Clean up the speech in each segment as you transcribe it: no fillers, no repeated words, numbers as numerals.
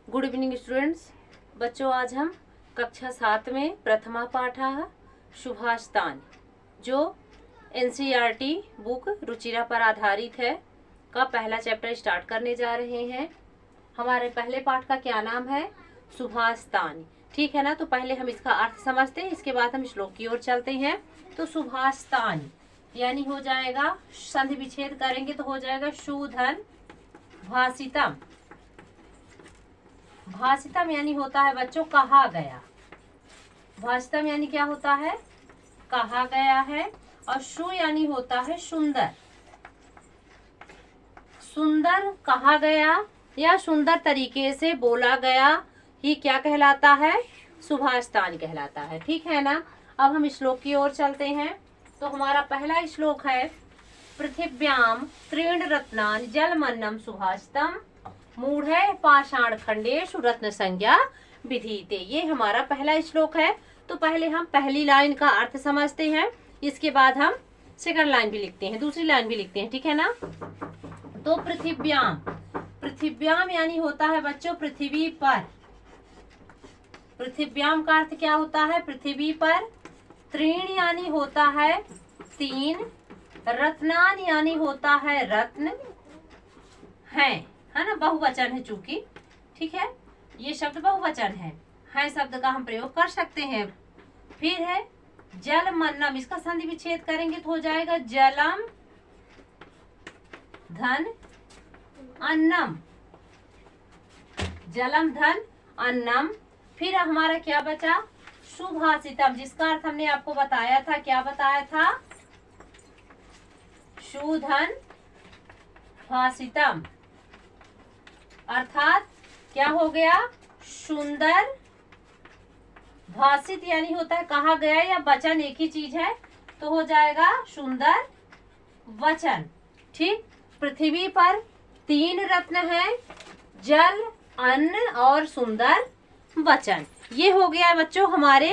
Good evening students. बच्चों, आज हम कक्षा 7 में प्रथमा पाठ शुभास्तान, जो एनसीईआरटी बुक रुचिरा पर आधारित है, का पहला चैप्टर स्टार्ट करने जा रहे हैं। हमारे पहले पाठ का क्या नाम है? शुभास्तान। ठीक है ना। तो पहले हम इसका अर्थ समझते हैं, इसके बाद हम श्लोक की ओर चलते हैं। तो शुभास्तान यानी हो जाएगा, संधि विच्छेद करेंगे तो हो जाएगा शूधन भाषितम। भाषितम यानी होता है बच्चों कहा गया। भाषितम यानी क्या होता है? कहा गया है। और शु यानी होता है सुंदर। सुंदर कहा गया या सुंदर तरीके से बोला गया ही क्या कहलाता है? शुभास्तान कहलाता है। ठीक है ना। अब हम श्लोक की ओर चलते हैं। तो हमारा पहला श्लोक है, पृथिव्याम त्रीण रत्नानि जलमन्नम शुभास्तम मूढ़े पाषाण खंडेषु रत्न संज्ञा विधीते। ये हमारा पहला श्लोक है। तो पहले हम पहली लाइन का अर्थ समझते हैं, इसके बाद हम सेकंड लाइन भी लिखते हैं, दूसरी लाइन भी लिखते हैं। ठीक है ना। तो पृथिव्याम, पृथिव्याम यानी होता है बच्चों पृथ्वी पर। पृथिव्याम का अर्थ क्या होता है? पृथ्वी पर। त्रीण यानी होता है तीन। रत्नान यानी होता है रत्न है ना, बहुवचन है चूंकि। ठीक है, ये शब्द बहुवचन है शब्द का हम प्रयोग कर सकते हैं। फिर है जल मन्नम, इसका संधि विच्छेद करेंगे तो हो जाएगा जलम धन अन्नम। जलम धन अन्नम। फिर हमारा क्या बचा? सुभाषितम, जिसका अर्थ हमने आपको बताया था। क्या बताया था? शूधन भाषितम, अर्थात क्या हो गया? सुंदर। भाषित यानी होता है कहा गया या वचन, एक ही चीज है, तो हो जाएगा सुंदर वचन। ठीक। पृथ्वी पर तीन रत्न हैं, जल, अन्न और सुंदर वचन। ये हो गया बच्चों हमारे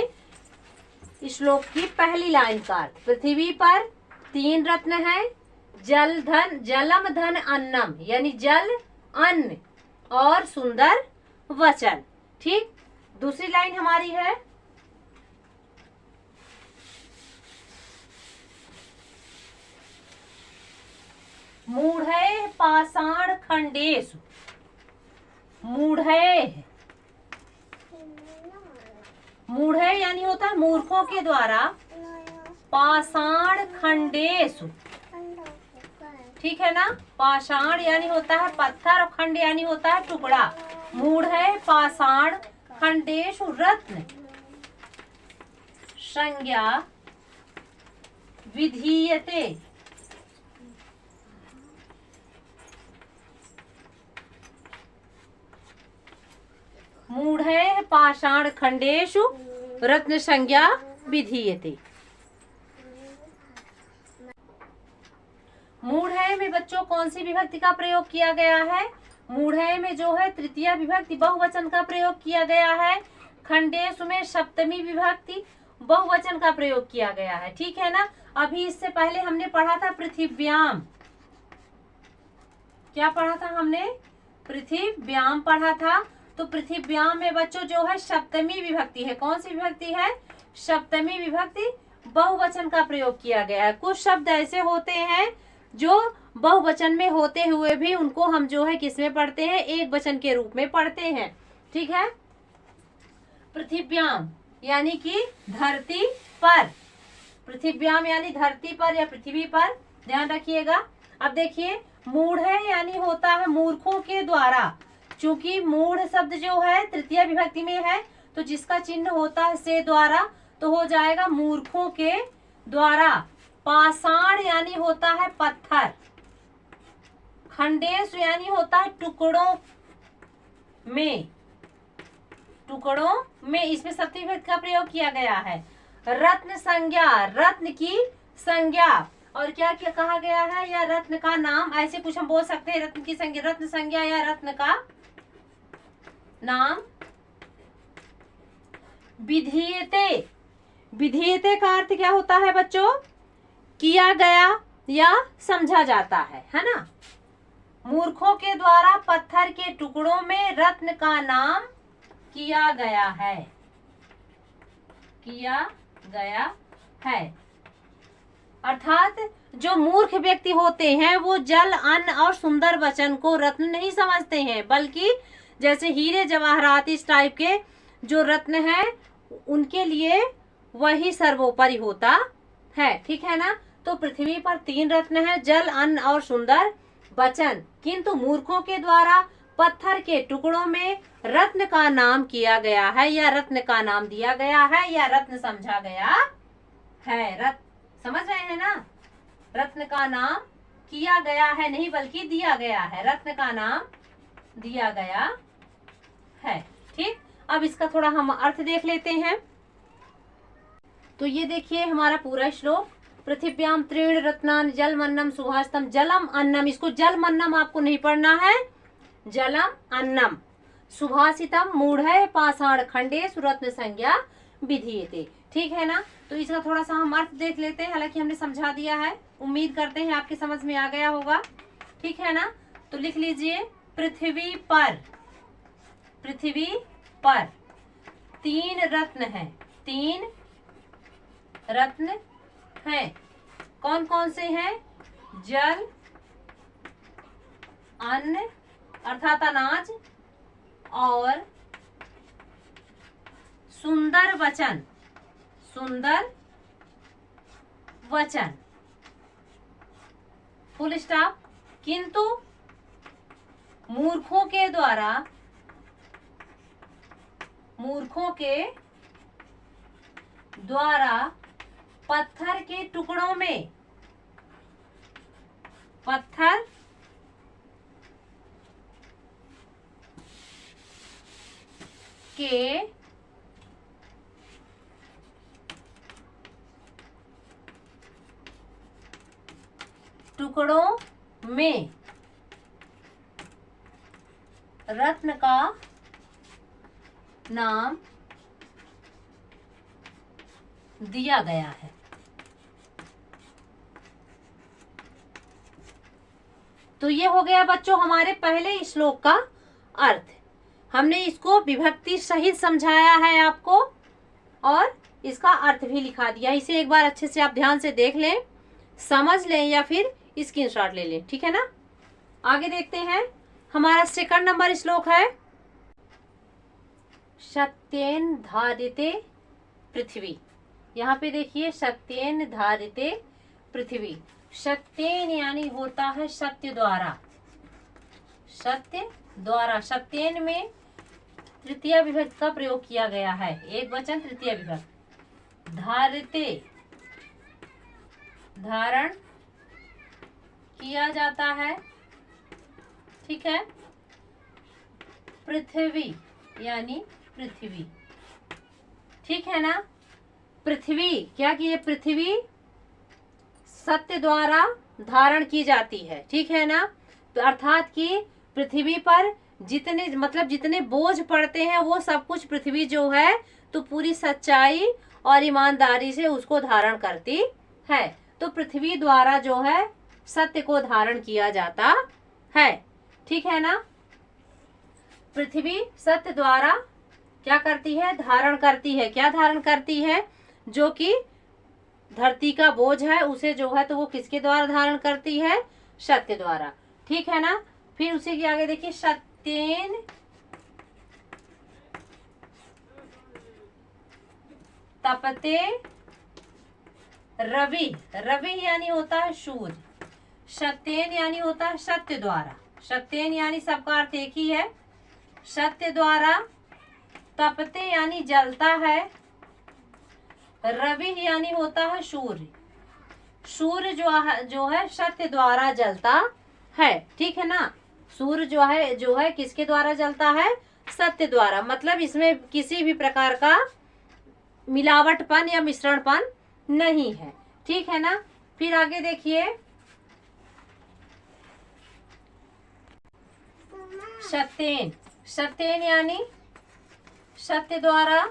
श्लोक की पहली लाइन का अर्थ। पृथ्वी पर तीन रत्न हैं, जल धन जलम धन अन्नम, यानी जल, अन्न और सुंदर वचन। ठीक। दूसरी लाइन हमारी है, मूढ़े पाषाण खंडेषु। मूढ़े, मूढ़े यानी होता है मूर्खों के द्वारा। पाषाण खंडेषु, ठीक है ना। पाषाण यानी होता है पत्थर और खंड यानी होता है टुकड़ा। मूढ़े पाषाण खंडेषु रत्न संज्ञा विधीयते। मूढ़े पाषाण खंडेषु रत्न संज्ञा विधीयते। मूढ़े में बच्चों कौन सी विभक्ति का प्रयोग किया गया है? मूढ़े में जो है तृतीय विभक्ति बहुवचन का प्रयोग किया गया है। खंडेषु में सप्तमी विभक्ति बहुवचन का प्रयोग किया गया है। ठीक है ना। अभी इससे पहले हमने पढ़ा था पृथिव्याम। क्या पढ़ा था हमने? पृथिव्याम पढ़ा था। तो पृथिव्याम में बच्चों जो है सप्तमी विभक्ति है। कौन सी विभक्ति है? सप्तमी विभक्ति बहुवचन का प्रयोग किया गया है। कुछ शब्द ऐसे होते हैं जो बहुवचन में होते हुए भी उनको हम जो है किस में पढ़ते हैं? एक वचन के रूप में पढ़ते हैं। ठीक है। पृथिव्याम यानी कि धरती पर। पृथिव्याम यानी धरती पर या पृथ्वी पर, ध्यान रखिएगा। अब देखिए, मूढ़े यानी होता है मूर्खों के द्वारा। चूंकि मूढ़ शब्द जो है तृतीय विभक्ति में है, तो जिसका चिन्ह होता है से द्वारा, तो हो जाएगा मूर्खों के द्वारा। पाषाण यानी होता है पत्थर। खंडेश यानी होता है टुकड़ों में। टुकड़ों में, इसमें सप्तमी विभक्ति का प्रयोग किया गया है। रत्न संज्ञा, रत्न की संज्ञा। और क्या क्या कहा गया है? या रत्न का नाम, ऐसे कुछ हम बोल सकते हैं। रत्न की संज्ञा, रत्न संज्ञा या रत्न का नाम। विधीयते, विधीयते का अर्थ क्या होता है बच्चों? किया गया या समझा जाता है ना। मूर्खों के द्वारा पत्थर के टुकड़ों में रत्न का नाम किया गया है, किया गया है। अर्थात जो मूर्ख व्यक्ति होते हैं वो जल, अन्न और सुंदर वचन को रत्न नहीं समझते हैं, बल्कि जैसे हीरे जवाहरात इस टाइप के जो रत्न है उनके लिए वही सर्वोपरि होता है। ठीक है ना। तो पृथ्वी पर 3 रत्न है, जल, अन्न और सुंदर वचन, किंतु मूर्खों के द्वारा पत्थर के टुकड़ों में रत्न का नाम किया गया है, या रत्न का नाम दिया गया है, या रत्न समझा गया है। रत्न समझ रहे हैं ना, रत्न का नाम किया गया है नहीं बल्कि दिया गया है, रत्न का नाम दिया गया है। ठीक, अब इसका थोड़ा हम अर्थ देख लेते हैं। तो ये देखिए हमारा पूरा श्लोक, पृथिव्याम त्रीण रत्नान जलमन्नम सुभाषितम। जलम अन्नम, इसको जलमन्नम आपको नहीं पढ़ना है, जलम अन्नम सुभाषितम मूढ़ है पाषाण खंडे सुरत्न संज्ञा विधीयते। ठीक है ना। तो इसका थोड़ा सा हम अर्थ देख लेते हैं, हालांकि हमने समझा दिया है, उम्मीद करते हैं आपकी समझ में आ गया होगा। ठीक है ना। तो लिख लीजिए, पृथ्वी पर, पृथ्वी पर 3 रत्न हैं, 3 रत्न हैं। कौन कौन से हैं? जल, अन्न अर्थात अनाज, और सुंदर वचन, सुंदर वचन, फुल स्टॉप। किंतु मूर्खों के द्वारा, मूर्खों के द्वारा पत्थर के टुकड़ों में, पत्थर के टुकड़ों में रत्न का नाम दिया गया है। तो ये हो गया बच्चों हमारे पहले श्लोक का अर्थ। हमने इसको विभक्ति सहित समझाया है आपको, और इसका अर्थ भी लिखा दिया। इसे एक बार अच्छे से आप ध्यान से देख लें, समझ लें, या फिर स्क्रीनशॉट ले लें। ठीक है ना। आगे देखते हैं, हमारा 2nd नंबर श्लोक है, सत्येन धारिते पृथ्वी। यहाँ पे देखिए, सत्येन धारिते पृथ्वी। सत्येन यानी होता है सत्य द्वारा, सत्य द्वारा। सत्येन में तृतीय विभक्ति का प्रयोग किया गया है, एक वचन तृतीय विभक्ति। धारिते, धारण किया जाता है। ठीक है। पृथ्वी यानी पृथ्वी। ठीक है ना। पृथ्वी क्या की है? पृथ्वी सत्य द्वारा धारण की जाती है। ठीक है ना। तो अर्थात कि पृथ्वी पर जितने मतलब जितने बोझ पड़ते हैं वो सब कुछ पृथ्वी जो है तो पूरी सच्चाई और ईमानदारी से उसको धारण करती है। तो पृथ्वी द्वारा जो है सत्य को धारण किया जाता है। ठीक है ना। पृथ्वी सत्य द्वारा क्या करती है? धारण करती है। क्या धारण करती है? जो कि धरती का बोझ है उसे जो है तो वो किसके द्वारा धारण करती है? सत्य द्वारा। ठीक है ना। फिर उसी के आगे देखिए, सत्येन तपते रवि। रवि यानी होता है सूर्य। सत्येन यानी होता है सत्य द्वारा। सत्येन यानी सबका अर्थ एक ही है, सत्य द्वारा। तपते यानी जलता है। रवि यानी होता है सूर्य। सूर्य जो है सत्य द्वारा जलता है। ठीक है ना। सूर्य जो है किसके द्वारा जलता है? सत्य द्वारा। मतलब इसमें किसी भी प्रकार का मिलावटपन या मिश्रणपन नहीं है। ठीक है ना। फिर आगे देखिए, सत्येन। सत्येन यानी सत्य द्वारा।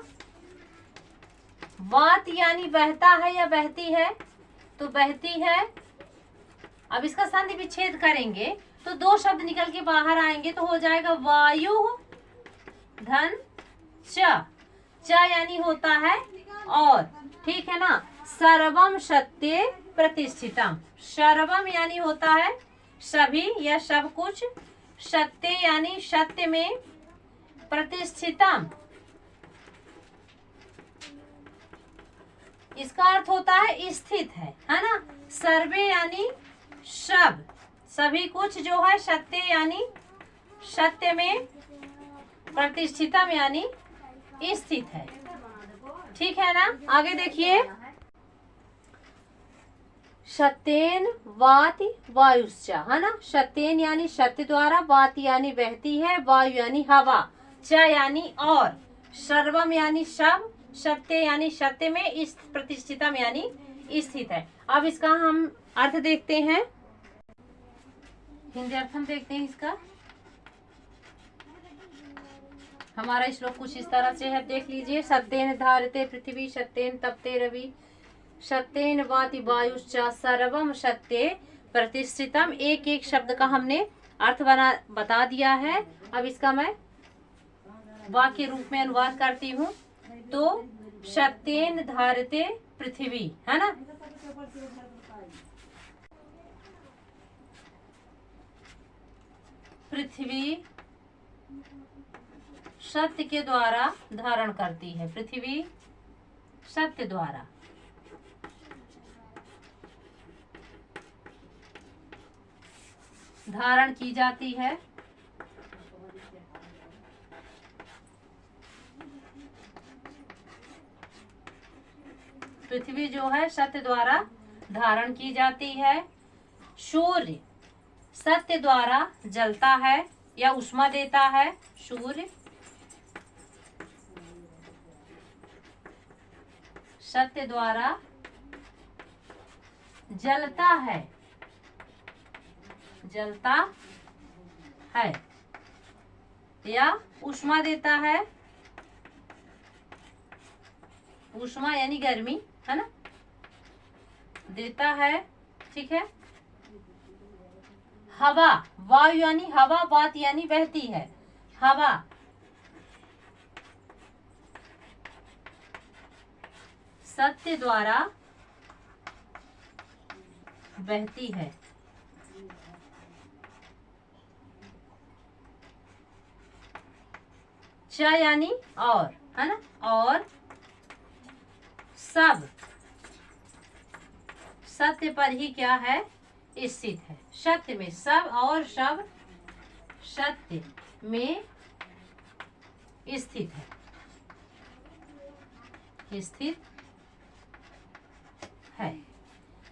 वात यानी बहता है या बहती है, तो बहती है। अब इसका संधि विच्छेद करेंगे तो दो शब्द निकल के बाहर आएंगे तो हो जाएगा वायु धन च। च यानी होता है और, ठीक है ना। सर्वम सत्य प्रतिष्ठितम, सर्वम यानी होता है सभी या सब कुछ, सत्य यानी सत्य में, प्रतिष्ठितम इसका अर्थ होता है स्थित है ना। सर्वे यानी सब, सभी कुछ जो है, सत्य यानी सत्य में, प्रतिष्ठितम यानी स्थित है, ठीक है ना। आगे देखिए, सत्येन वाति वायुश्च, है ना। सत्येन यानी सत्य द्वारा, वाति यानी बहती है, वायु यानी हवा, च यानी और, सर्वम यानी सब, सत्य यानी सत्य में, इस प्रतिष्ठितम यानी स्थित है। अब इसका हम अर्थ देखते हैं, हिंदी अर्थ हम देखते हैं इसका। हमारा श्लोक कुछ इस तरह से है, देख लीजिए। सत्येन धारते पृथ्वी, सत्येन तपते रवि, सत्येन वाति वायुश्च, सर्वम सत्ये प्रतिष्ठितम। एक एक शब्द का हमने अर्थ बता दिया है। अब इसका मैं वाक्य रूप में अनुवाद करती हूँ। तो सत्येन धारते पृथ्वी, है ना। पृथ्वी सत्य के द्वारा धारण करती है, पृथ्वी सत्य द्वारा धारण की जाती है। पृथ्वी जो है सत्य द्वारा धारण की जाती है। सूर्य सत्य द्वारा जलता है या उष्मा देता है। सूर्य सत्य द्वारा जलता है, जलता है या उष्मा देता है। उष्मा यानी गर्मी, है ना, देता है, ठीक है। हवा, वायु यानी हवा, वात यानी बहती है। हवा सत्य द्वारा बहती है। च यानी और, है ना, और सब सत्य पर ही क्या है, स्थित है। सत्य में, सब और सब सत्य में स्थित है, स्थित है।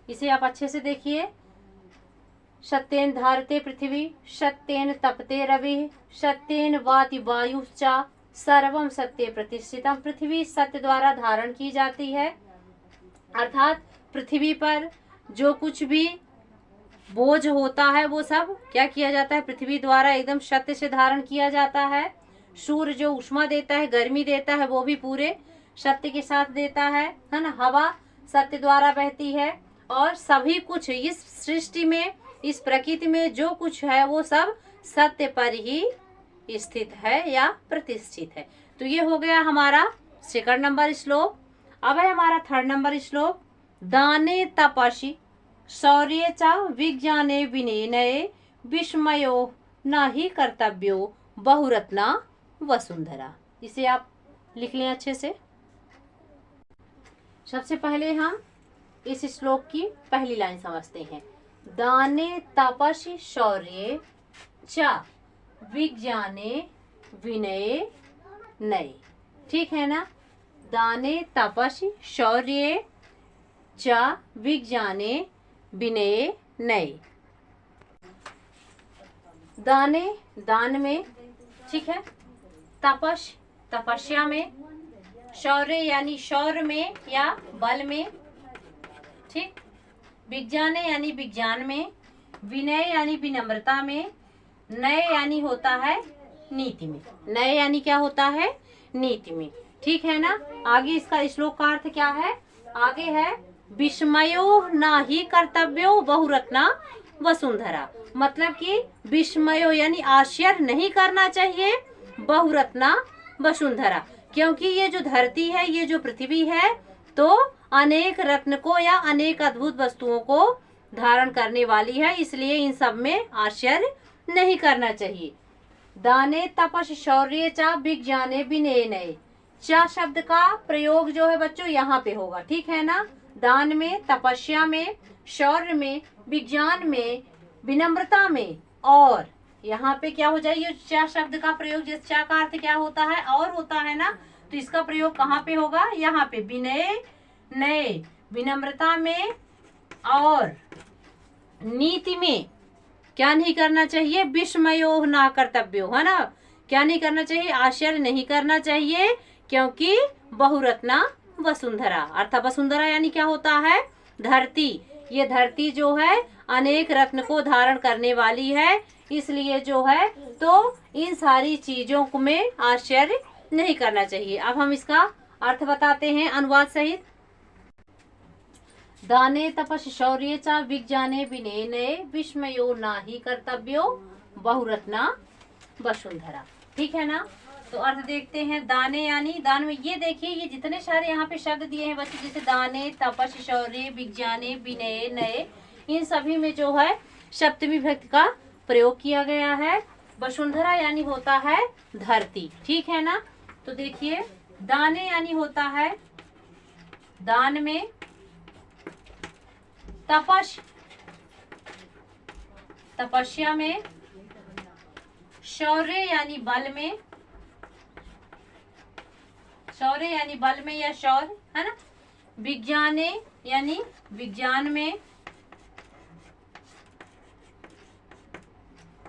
इसे आप अच्छे से देखिए। सत्येन धारते पृथ्वी, सत्येन तपते रवि, सत्येन वाति वायुश्च, सर्वम सत्ये प्रतिष्ठितम। पृथ्वी सत्य द्वारा धारण की जाती है, अर्थात पृथ्वी पर जो कुछ भी बोझ होता है वो सब क्या किया जाता है, पृथ्वी द्वारा एकदम सत्य से धारण किया जाता है। सूर्य जो उष्मा देता है, गर्मी देता है, वो भी पूरे सत्य के साथ देता है ना। हवा सत्य द्वारा बहती है और सभी कुछ इस सृष्टि में, इस प्रकृति में जो कुछ है वो सब सत्य पर ही स्थित है या प्रतिष्ठित है। तो ये हो गया हमारा सेकंड नंबर श्लोक। अब है हमारा थर्ड नंबर श्लोक। दाने तपसि शौर्ये च विज्ञाने विनये विस्मयो न ही कर्तव्यो बहुरत्ना वसुंधरा। इसे आप लिख लें अच्छे से। सबसे पहले हम इस श्लोक की पहली लाइन समझते हैं। दाने तपसि शौर्ये च विज्ञाने विनये नये, ठीक है ना। दाने तपसि शौर्ये च विज्ञाने विनये नये। दाने दान में, ठीक है। तपस तपस्या में, शौर्य यानी शौर्य में या बल में, ठीक। विज्ञाने यानी विज्ञान में, विनय यानी विनम्रता में, नय यानी होता है नीति में। नय यानी क्या होता है, नीति में, ठीक है ना। आगे इसका श्लोक का अर्थ क्या है, आगे है विस्मयो न ही कर्तव्यो बहुरत्ना वसुंधरा, मतलब कि विस्मयो यानी आश्चर्य नहीं करना चाहिए बहुरत्ना वसुंधरा, क्योंकि ये जो धरती है, ये जो पृथ्वी है, तो अनेक रत्न को या अनेक अद्भुत वस्तुओं को धारण करने वाली है, इसलिए इन सब में आश्चर्य नहीं करना चाहिए। दाने तपस शौर्य चा विज्ञाने विनय, चा शब्द का प्रयोग जो है बच्चों यहाँ पे होगा, ठीक है ना। दान में, तपस्या में, शौर्य में, विज्ञान में, विनम्रता में, और यहाँ पे क्या हो जाएगी, चा शब्द का प्रयोग, जिस चा का अर्थ क्या होता है, और होता है ना, तो इसका प्रयोग कहाँ पे होगा, यहाँ पे, विनय नय, विनम्रता में और नीति में। क्या नहीं करना चाहिए, विस्मयो ना कर्तव्यो, है ना, क्या नहीं करना चाहिए, आश्चर्य नहीं करना चाहिए, क्योंकि बहुरत्ना वसुंधरा, अर्थात वसुंधरा यानी क्या होता है, धरती, ये धरती जो है अनेक रत्न को धारण करने वाली है, इसलिए जो है तो इन सारी चीजों में आश्चर्य नहीं करना चाहिए। अब हम इसका अर्थ बताते हैं अनुवाद सहित। दाने तपस शौर्य चा विज्ञाने विनय विस्मयो नाही कर्तव्यो बहुरत्ना वसुंधरा, ठीक है ना। तो अर्थ देखते हैं। दाने यानी दान में, ये देखिए ये जितने सारे यहाँ पे शब्द दिए हैं बच्चे, जैसे दाने तपस शौर्य विज्ञाने विनय नए, इन सभी में जो है सप्तमी विभक्ति का प्रयोग किया गया है। वसुंधरा यानी होता है धरती, ठीक है ना। तो देखिए दाने यानी होता है दान में, तपस्या में, शौर्य यानी बल में, शौर्य यानी बल में या शौर्य, है ना, विज्ञाने यानी विज्ञान में,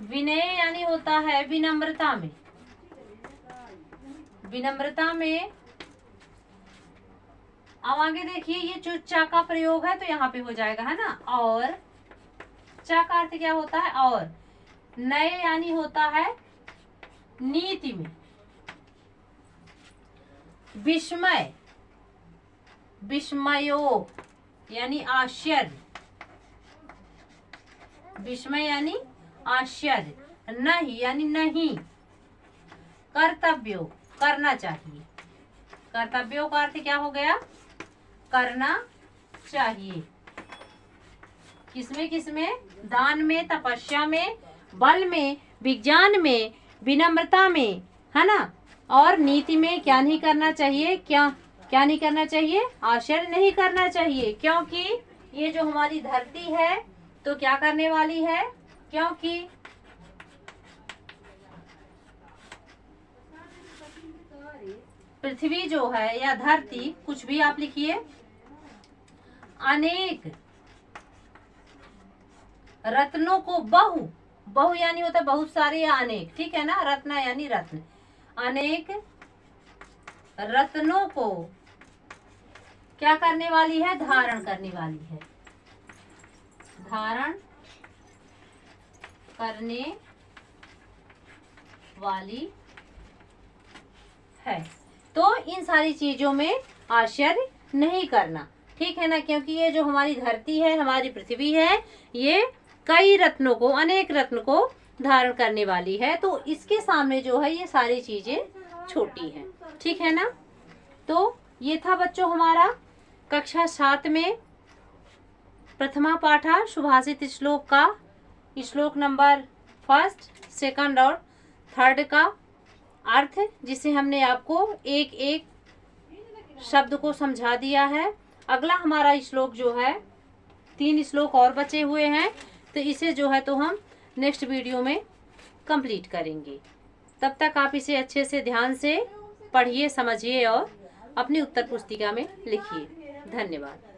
विनय यानी होता है विनम्रता में, विनम्रता में। अब आगे देखिए ये जो चा का प्रयोग है तो यहाँ पे हो जाएगा, है ना, और चा का अर्थ क्या होता है, और नए यानी होता है नीति में, विस्मय, विस्मयो यानी आश्चर्य, विस्मय यानी आश्चर्य, नहीं यानी नहीं, कर्तव्यो करना चाहिए, कर्तव्यों का अर्थ क्या हो गया, करना चाहिए। किसमें किसमें, दान में, तपस्या में, बल में, विज्ञान में, विनम्रता में, है ना, और नीति में क्या नहीं करना चाहिए, क्या नहीं करना चाहिए, आश्चर्य नहीं करना चाहिए, क्योंकि ये जो हमारी धरती है तो क्या करने वाली है, क्योंकि पृथ्वी जो है या धरती, कुछ भी आप लिखिए, अनेक रत्नों को बहु यानी होता है बहुत सारे या अनेक, ठीक है ना, रत्न यानी रत्न, अनेक रत्नों को क्या करने वाली है, धारण करने वाली है, धारण करने वाली है। तो इन सारी चीजों में आश्चर्य नहीं करना, ठीक है ना, क्योंकि ये जो हमारी धरती है, हमारी पृथ्वी है, ये कई रत्नों को, अनेक रत्न को धारण करने वाली है, तो इसके सामने जो है ये सारी चीजें छोटी हैं, ठीक है ना। तो ये था बच्चों हमारा कक्षा 7 में प्रथमा पाठा सुभाषित श्लोक का श्लोक नंबर 1, 2 और 3 का अर्थ, जिसे हमने आपको एक एक शब्द को समझा दिया है। अगला हमारा श्लोक जो है, 3 श्लोक और बचे हुए हैं, तो इसे जो है तो हम नेक्स्ट वीडियो में कंप्लीट करेंगे। तब तक आप इसे अच्छे से ध्यान से पढ़िए, समझिए और अपनी उत्तर पुस्तिका में लिखिए। धन्यवाद।